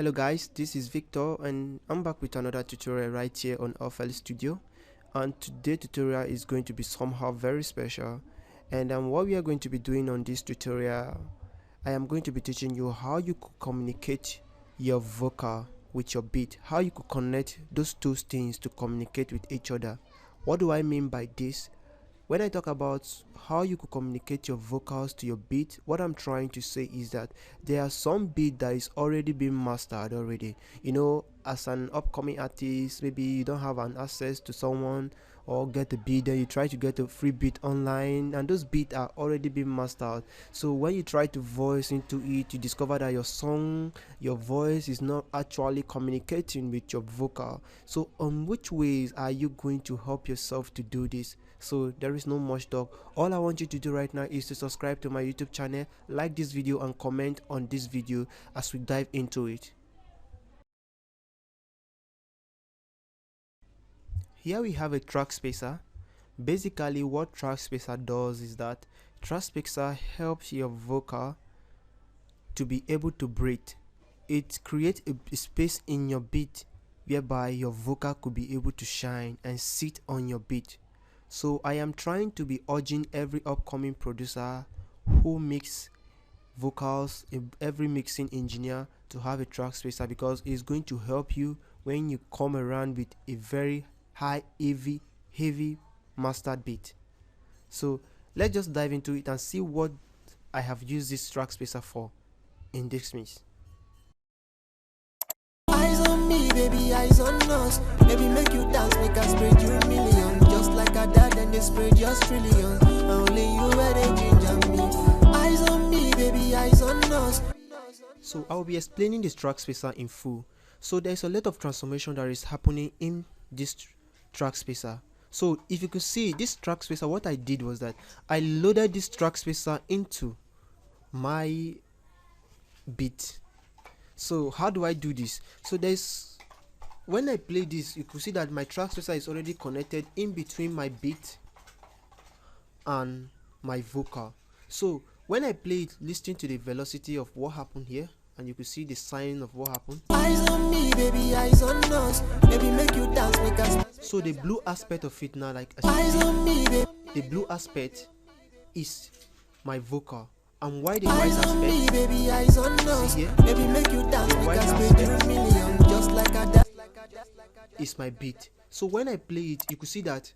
Hello guys, this is Victor and I'm back with another tutorial right here on FL Studio, and today's tutorial is going to be somehow very special. And what we are going to be doing on this tutorial, I am going to be teaching you how you could communicate your vocal with your beat, how you could connect those two things to communicate with each other. What do I mean by this? When I talk about how you could communicate your vocals to your beat, what I'm trying to say is that there are some beat that is already being mastered already. You know, as an upcoming artist, maybe you don't have an access to someone or get a beat, then you try to get a free beat online, and those beats are already being mastered. So when you try to voice into it, you discover that your voice is not actually communicating with your vocal. So on which ways are you going to help yourself to do this? So there is no much talk. All I want you to do right now is to subscribe to my YouTube channel, like this video and comment on this video as we dive into it. Here we have a track spacer. Basically what track spacer does is that track spacer helps your vocal to be able to breathe. It creates a space in your beat whereby your vocal could be able to shine and sit on your beat. So I am trying to be urging every upcoming producer who mix vocals, every mixing engineer, to have a track spacer, because it's going to help you when you come around with a very high, heavy mastered beat. So let's just dive into it and see what I have used this track spacer for in this mix. Eyes on me, baby, eyes on us. Baby, make you dance, make us spread you million. Just like a dad and they spread just trillion. Only you where they ginger me. Eyes on me, baby, eyes on us. So I'll be explaining this track spacer in full. So there's a lot of transformation that is happening in this track spacer. So if you could see this track spacer, what I did was that I loaded this track spacer into my beat. So how do I do this? So when I play this, you could see that my track spacer is already connected in between my beat and my vocal. So when I play it, listen to the velocity of what happened here, and you could see the sign of what happened. Eyes on me, baby, eyes on us. Baby, make you dance, make us. So the blue aspect of it now, like Eyes on me, baby. the blue aspect is my vocal, and why the white aspect, baby, eyes on us. here, Baby, make you dance, make us spread you million. Just like a dad. is my beat. So when I play it, you could see that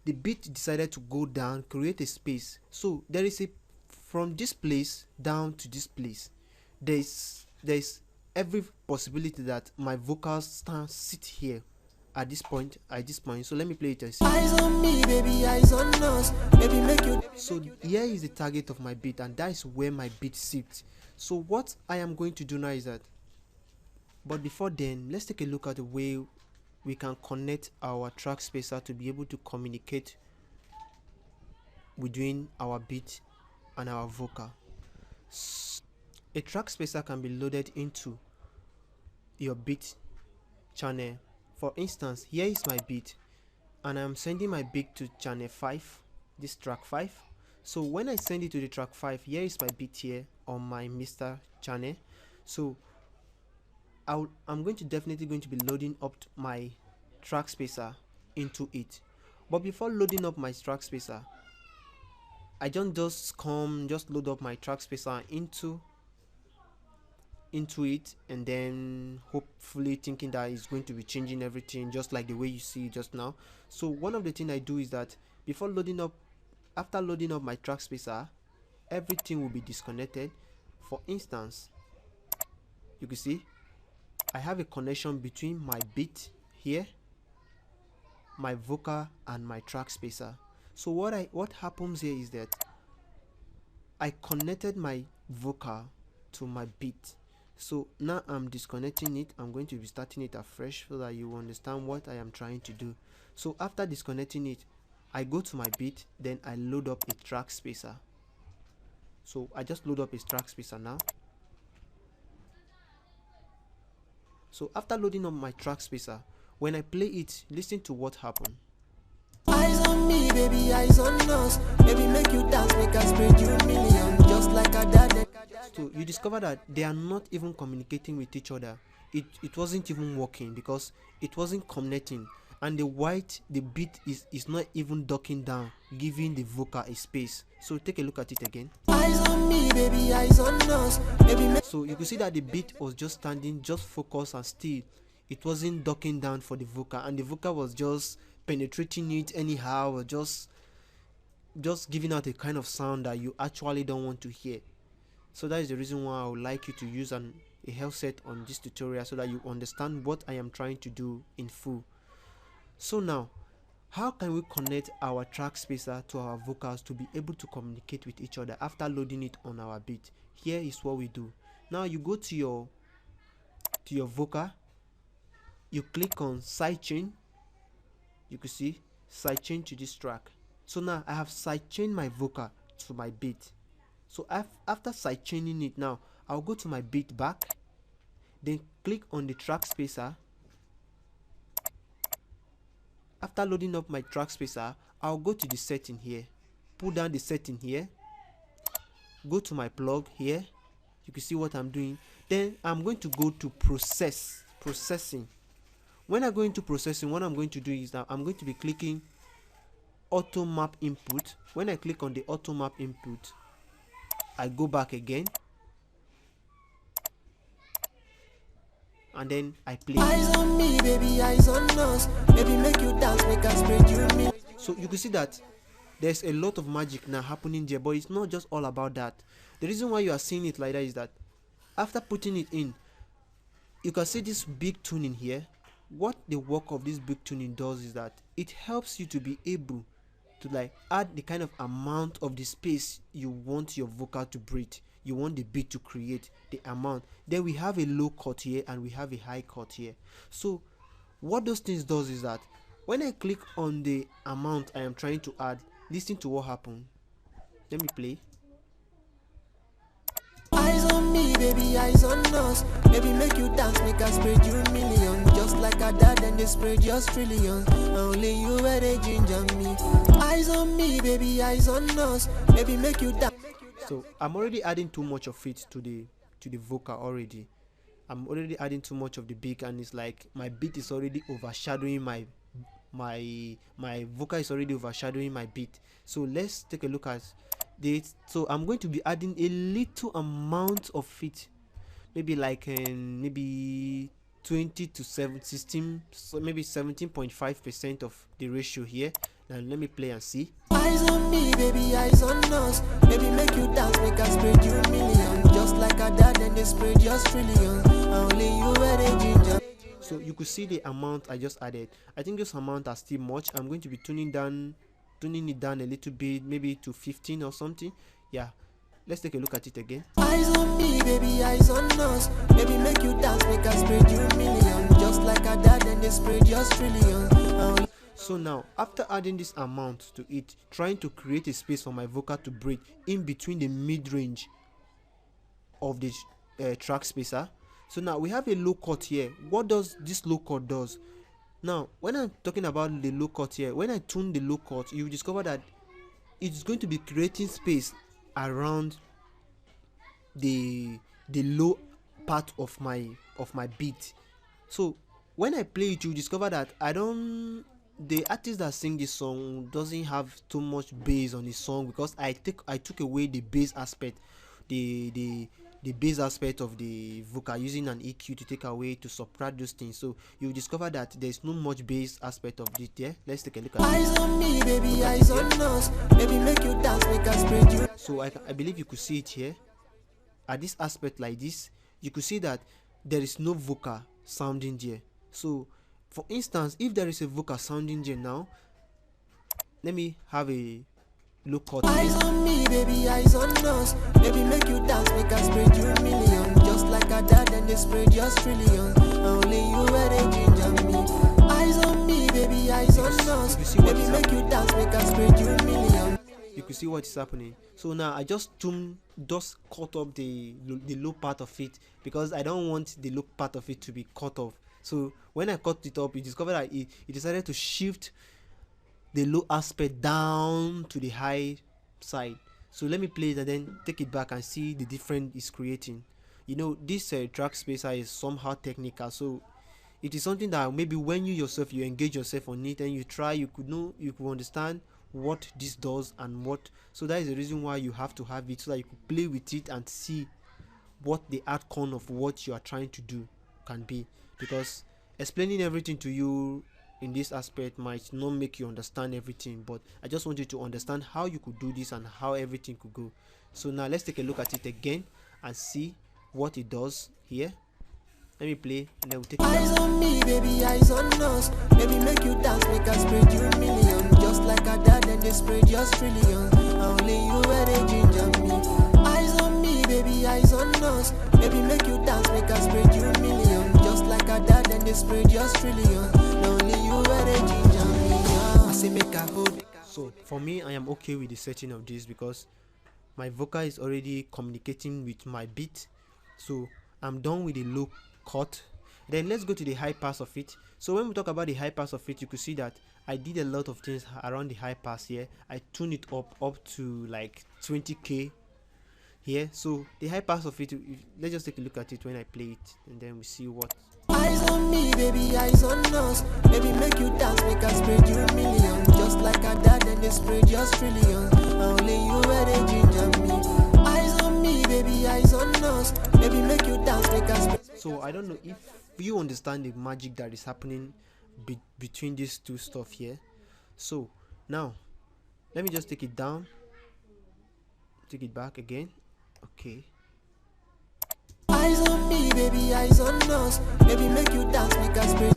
the beat decided to go down, create a space. So there is a, from this place down to this place, there's every possibility that my vocals sit here at this point. So let me play it and see. Eyes on me, baby, eyes on us. Baby, make you. So here is the target of my beat, and that is where my beat sits. So what I am going to do now is that, but before then, let's take a look at the way we can connect our track spacer to be able to communicate between our beat and our vocal. A track spacer can be loaded into your beat channel. For instance, here is my beat, and I'm sending my beat to channel 5, this track 5. So when I send it to the track 5, here is my beat here on my Mr. channel. So I'm definitely going to be loading up my track spacer into it. But before loading up my track spacer, I don't just load up my track spacer into it and then hopefully thinking that it's going to be changing everything just like the way you see just now. So one of the things I do is that after loading up my track spacer, everything will be disconnected. For instance, you can see I have a connection between my beat here, my vocal, and my track spacer. So what happens here is that I connected my vocal to my beat. So now I'm disconnecting it. I'm going to be starting it afresh so that you understand what I am trying to do. So after disconnecting it, I go to my beat, then I load up a track spacer. So I just load up a track spacer now. So after loading up my track spacer, when I play it, listen to what happened. Eyes on me, baby, eyes on us. Baby, make you dance, make us spread you million. Just like a dad. So you discover that they are not even communicating with each other. It wasn't even working because it wasn't connecting, and the beat is not even ducking down, giving the vocal a space. So take a look at it again. Eyes on me, baby, eyes on us. Baby, So you could see that the beat was just standing, just focused and still. It wasn't ducking down for the vocal, and the vocal was just penetrating it anyhow, or just giving out a kind of sound that you actually don't want to hear. So that is the reason why I would like you to use a headset on this tutorial, so that you understand what I am trying to do in full. So now, how can we connect our track spacer to our vocals to be able to communicate with each other after loading it on our beat? Here is what we do. Now you go to your vocal, you click on sidechain. You can see sidechain to this track. So now I have sidechained my vocal to my beat. So after sidechaining it, now I'll go to my beat back, then click on the track spacer. After loading up my track spacer, I'll go to the setting here, pull down the setting here, go to my plug here. You can see what I'm doing. Then I'm going to go to processing. When I go into processing, what I'm going to do is that I'm going to be clicking auto map input. When I click on the auto map input, I go back again, and then I play. eyes on me, baby, eyes on us. Baby, make you dance, make us spread you me. So you can see that there's a lot of magic now happening there, but it's not just all about that. The reason why you are seeing it like that is that after putting it in, you can see this big tuning here. What the work of this big tuning does is that it helps you to be able to like add the kind of amount of the space you want your vocal to breathe, you want the beat to create, the amount. Then we have a low cut here and we have a high cut here. So what those things does is that when I click on the amount I am trying to add, listen to what happened. Let me play. Eyes on me, baby, eyes on us. Baby, make you dance, make us spread you million. Just like a dad and they spread just trillion. Only you where they ginger me. Eyes on me, baby, eyes on us. Baby, make you dance. So I'm already adding too much of it to the vocal already. I'm already adding too much of the beat, and it's like my beat is already overshadowing my vocal is already overshadowing my beat. So let's take a look at this. So I'm going to be adding a little amount of it, maybe like maybe 20 to 16, so maybe 17.5% of the ratio here. Now let me play and see. Eyes on me, baby, eyes on us. Baby, make you dance, make us spread you million. Just like a dad and they spread just trillion. Only you where they ginger. So you could see the amount I just added. I think this amount are still much. I'm going to be tuning it down a little bit, maybe to 15 or something. Yeah, let's take a look at it again. Eyes on me, baby, eyes on us. Baby, make you dance, make us spread you million. Just like a dad and they spread just trillion. Only So now after adding this amount to it, trying to create a space for my vocal to breathe in between the mid-range of the track spacer. So now we have a low cut here. What does this low cut does? Now when I'm talking about the low cut here, when I tune the low cut, you discover that it's going to be creating space around the low part of my beat. So when I play it, you discover that the artist that sing this song doesn't have too much bass on the song, because I took away the bass aspect, the bass aspect of the vocal using an EQ to take away, to subtract those things. So you discover that there's no much bass aspect of it there. Let's take a look at it. eyes on me, baby, eyes on us. Baby, make you dance, make us spread you. So I believe you could see it here. At this aspect like this, you could see that there is no vocal sounding there. So for instance, if there is a vocal sounding there now, let me have a low cut. Eyes on me, baby, eyes on us. Baby, make you dance, make us spread you million. Just like a dad and they spread just trillion. Only you where they ginger me. Eyes on me, baby, eyes on us. You see what Baby, is make you dance, make us spread you million. You can see what is happening. So now I just cut up the low part of it, because I don't want the low part of it to be cut off. So when I cut it up, you discover that it decided to shift the low aspect down to the high side. So let me play it and then take it back and see the difference it's creating. You know, this track spacer is somehow technical, so it is something that maybe when you yourself you engage yourself on it and you try, you could know, you could understand what this does and what. So that is the reason why you have to have it, so that you could play with it and see what the outcome of what you are trying to do can be. Because explaining everything to you in this aspect might not make you understand everything, but I just want you to understand how you could do this and how everything could go. So now let's take a look at it again and see what it does here. Let me play and then we'll take it Eyes down. on me, baby, eyes on us. Baby, make you dance, make us spread you million. Just like a dad and they spread just trillion. Only you where they ginger me. Eyes on me, baby, eyes on us. Baby, make you dance, make us spread you million. Just like a dad and they spread just trillion. Only you where they ginger me. I say make a hold. So for me, I am okay with the setting of this because my vocal is already communicating with my beat. So I'm done with the low cut. Then let's go to the high pass of it. So when we talk about the high pass of it, you could see that I did a lot of things around the high pass here. I tuned it up to like 20k here. So the high pass of it, let's just take a look at it when I play it and then we see what. Eyes on me, baby, eyes on us. Baby, make you dance, make us spread you million. Just like a dad and they spread just trillion. Only you where they ginger me. Eyes on me, baby, eyes on us. Baby, make you dance, make us spread. So I don't know if you understand the magic that is happening between these two stuff here. So now let me just take it down, take it back again. Okay, Eyes on me, baby, eyes on us. Baby, make you dance, make us spread.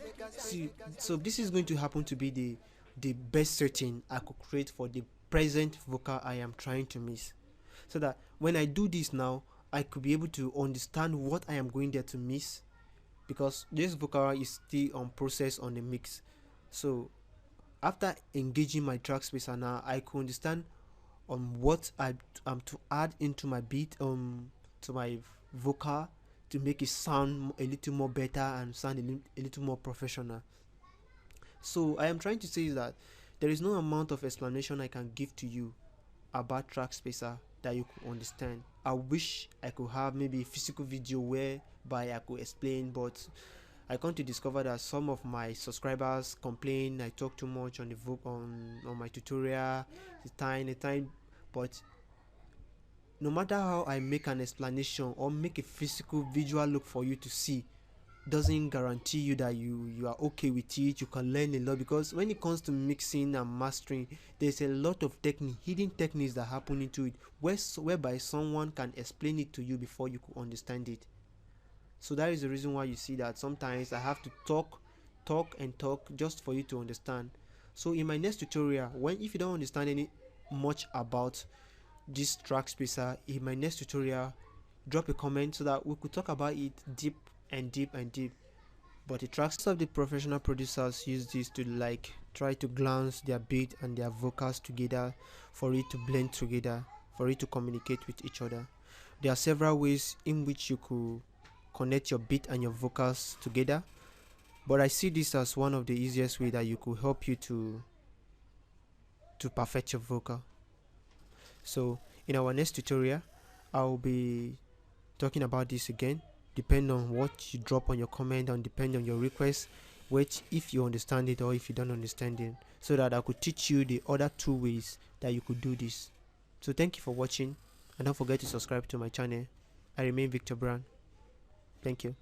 see, so this is going to happen to be the best setting I could create for the present vocal I am trying to mix, so that when I do this now I could be able to understand what I am going there to mix, because this vocal is still on process on the mix. So after engaging my track spacer now, I could understand what I am to add into my beat, to my vocal, to make it sound a little more better and sound a little more professional. So I am trying to say is that there is no amount of explanation I can give to you about track spacer that you could understand. I wish I could have maybe a physical video whereby I could explain, but I come to discover that some of my subscribers complain I talk too much on the on my tutorial, the time. But no matter how I make an explanation or make a physical visual look for you to see, doesn't guarantee you that you are okay with it. You can learn a lot, because when it comes to mixing and mastering, there's a lot of hidden techniques that happen into it, whereby someone can explain it to you before you could understand it. So that is the reason why you see that sometimes I have to talk just for you to understand. So in my next tutorial, if you don't understand any much about this track spacer, in my next tutorial, drop a comment so that we could talk about it deep. But the tracks of the professional producers use this to like try to glance their beat and their vocals together, for it to blend together, for it to communicate with each other. There are several ways in which you could connect your beat and your vocals together, but I see this as one of the easiest way that you could help you to perfect your vocal. So in our next tutorial, I'll be talking about this again, depend on what you drop on your comment and depend on your request, which if you understand it or if you don't understand it, so that I could teach you the other two ways that you could do this. So thank you for watching, and don't forget to subscribe to my channel. I remain Victor Brown. Thank you.